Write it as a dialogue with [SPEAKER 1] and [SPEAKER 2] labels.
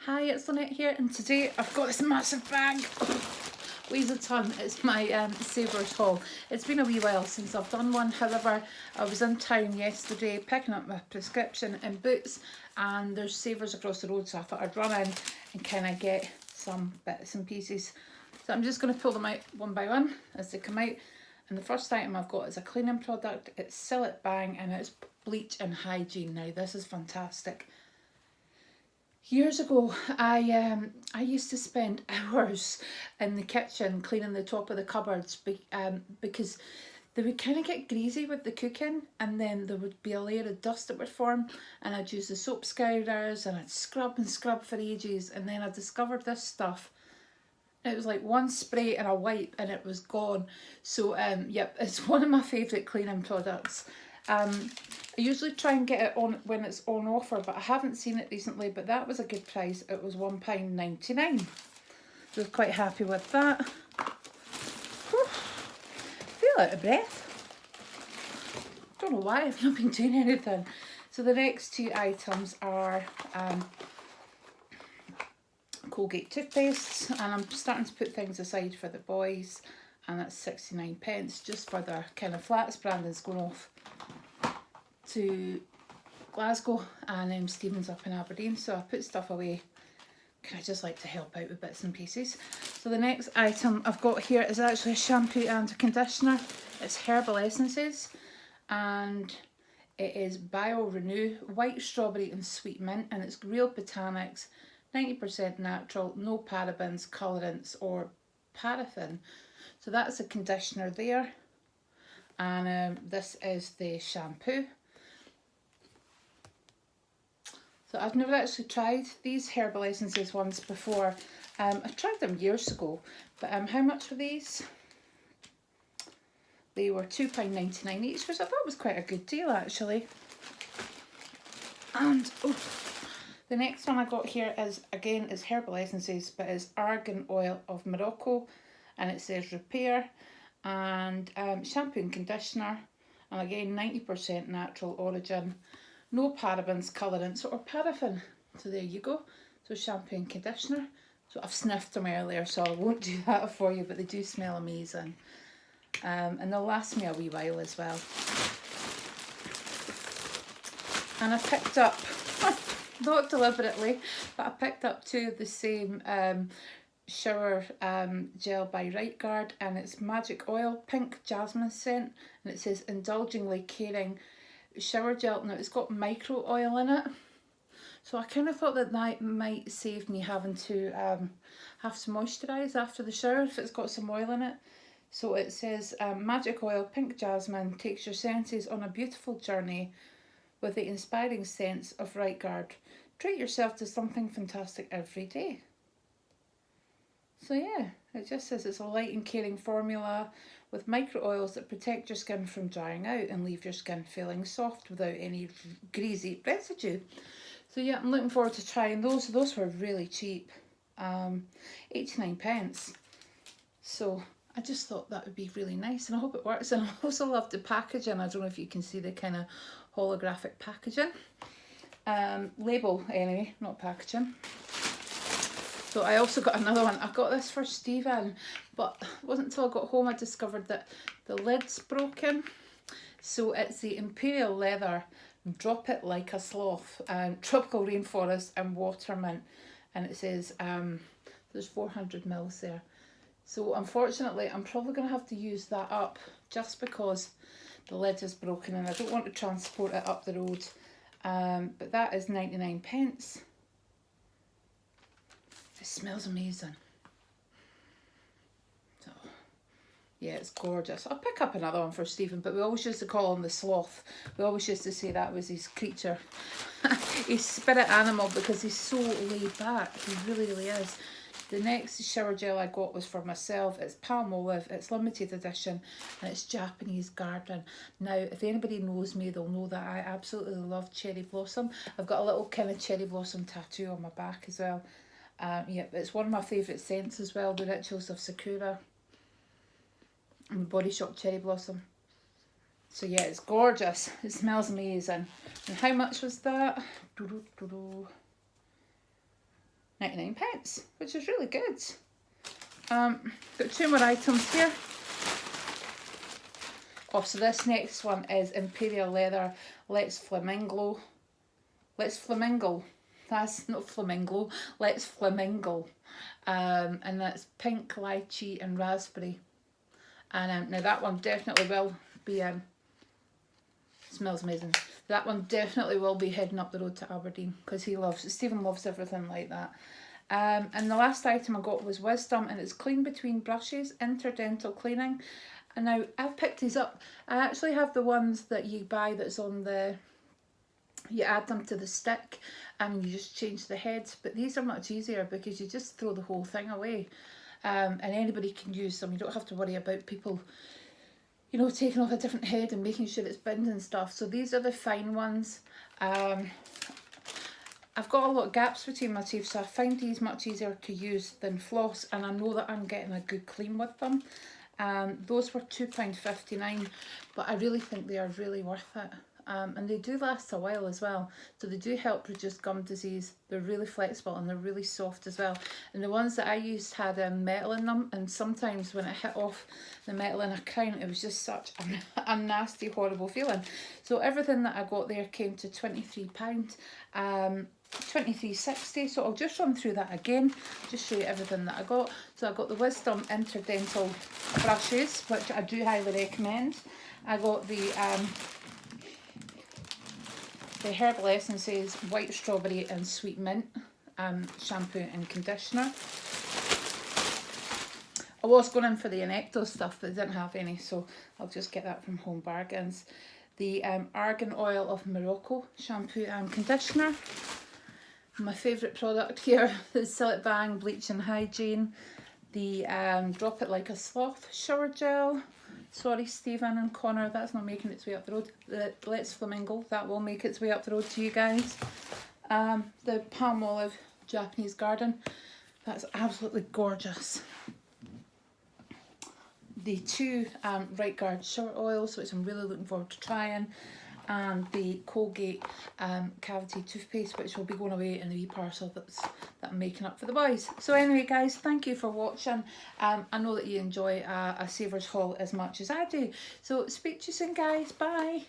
[SPEAKER 1] Hi, it's Lynette here, and today I've got this massive bag. Weighs a ton. It's my Savers haul. It's been a wee while since I've done one. However, I was in town yesterday picking up my prescription and boots, and there's Savers across the road, so I thought I'd run in and kind of get some bits and pieces. So I'm just going to pull them out one by one as they come out. And the first item I've got is a cleaning product. It's Seal It Bang, and it's bleach and hygiene. Now this is fantastic. Years ago, I used to spend hours in the kitchen cleaning the top of the cupboards because they would kind of get greasy with the cooking, and then there would be a layer of dust that would form, and I'd use the soap scourers and I'd scrub and scrub for ages, and then I discovered this stuff. It was like one spray and a wipe and it was gone. So yep, it's one of my favourite cleaning products. I usually try and get it on when it's on offer, but I haven't seen it recently, but that was a good price. It was £1.99. So I was quite happy with that. Whew. Feel out of breath. Don't know why, I've not been doing anything. So the next two items are Colgate toothpastes, and I'm starting to put things aside for the boys, and that's 69p just for their kind of flats. Brandon's going off to Glasgow and Stephen's up in Aberdeen, so I put stuff away. I just like to help out with bits and pieces. So the next item I've got here is actually a shampoo and a conditioner. It's Herbal Essences, and it is Bio Renew White Strawberry and Sweet Mint, and it's real botanics, 90% natural, no parabens, colorants or paraffin. So that's the conditioner there, and this is the shampoo. So I've never actually tried these Herbal Essences ones before. I tried them years ago, but how much were these? They were £2.99 each, which I thought was quite a good deal actually. And the next one I got here is, again, is Herbal Essences, but it's Argan Oil of Morocco, and it says repair, and shampoo and conditioner, and again 90% natural origin, no parabens, colorants or paraffin. So there you go. So shampoo and conditioner. So I've sniffed them earlier, so I won't do that for you, but they do smell amazing, and they'll last me a wee while as well. And I picked up, not deliberately, but I picked up two of the same shower gel by Right Guard, and it's Magic Oil Pink Jasmine scent, and it says indulgingly caring shower gel. Now it's got micro oil in it, so I kind of thought that that might save me having to have to moisturise after the shower if it's got some oil in it. So it says Magic Oil Pink Jasmine takes your senses on a beautiful journey with the inspiring scents of Right Guard. Treat yourself to something fantastic every day. So yeah, it just says it's a light and caring formula with micro oils that protect your skin from drying out and leave your skin feeling soft without any greasy residue. So yeah, I'm looking forward to trying those. Those were really cheap, 89p. So I just thought that would be really nice, and I hope it works. And I also love the packaging. I don't know if you can see the kind of holographic packaging. Label anyway, not packaging. So I also got another one. I got this for Stephen, but it wasn't until I got home I discovered that the lid's broken. So it's the Imperial Leather Drop It Like a Sloth, Tropical Rainforest and Watermint, and it says there's 400ml there. So unfortunately I'm probably going to have to use that up just because the lid is broken and I don't want to transport it up the road. But that is 99p. It smells amazing. So yeah, it's gorgeous. I'll pick up another one for Stephen, but we always used to call him the sloth. We always used to say that was his creature, his spirit animal, because he's so laid back. He really, really is. The next shower gel I got was for myself. It's Palmolive, it's limited edition, and it's Japanese garden. Now, if anybody knows me, they'll know that I absolutely love cherry blossom. I've got a little kind of cherry blossom tattoo on my back as well. Yeah, it's one of my favourite scents as well, the Rituals of Sakura and the Body Shop Cherry Blossom. So yeah, it's gorgeous. It smells amazing. And how much was that? 99p, which is really good. Got two more items here. Oh, so this next one is Imperial Leather Let's Flamingo. Let's Flamingo. That's not flamingo. Let's Flamingo. And that's pink, lychee and raspberry. And now that one definitely will be, smells amazing. That one definitely will be heading up the road to Aberdeen because Stephen loves everything like that. And the last item I got was Wisdom, and it's clean between brushes, interdental cleaning. And now I've picked these up. I actually have the ones that you buy that's on the, you add them to the stick and you just change the heads. But these are much easier because you just throw the whole thing away. And anybody can use them. You don't have to worry about people, you know, taking off a different head and making sure it's binned and stuff. So these are the fine ones. I've got a lot of gaps between my teeth, so I find these much easier to use than floss, and I know that I'm getting a good clean with them. Those were £2.59, but I really think they are really worth it. And they do last a while as well, so they do help reduce gum disease. They're really flexible and they're really soft as well. And the ones that I used had metal in them, and sometimes when it hit off the metal in a crown, it was just such a nasty, horrible feeling. So everything that I got there came to £23, £23.60. So I'll just run through that again, just show you everything that I got. So I got the Wisdom interdental brushes, which I do highly recommend. I got the Herbal Essences White Strawberry and Sweet Mint shampoo and conditioner. I was going in for the Anecto stuff, but they didn't have any, so I'll just get that from Home Bargains. The Argan Oil of Morocco shampoo and conditioner. My favourite product here, the Silk Bang Bleach and Hygiene. The Drop It Like a Sloth shower gel. Sorry Stephen and Connor, that's not making its way up the road. The Let's Flamingo, that will make its way up the road to you guys. The Palmolive Japanese Garden, that's absolutely gorgeous. The two Right Guard shower oils, which I'm really looking forward to trying. And the Colgate cavity toothpaste, which will be going away in the wee parcel that I'm making up for the boys. So anyway guys, thank you for watching. I know that you enjoy a Savers haul as much as I do. So speak to you soon guys, bye.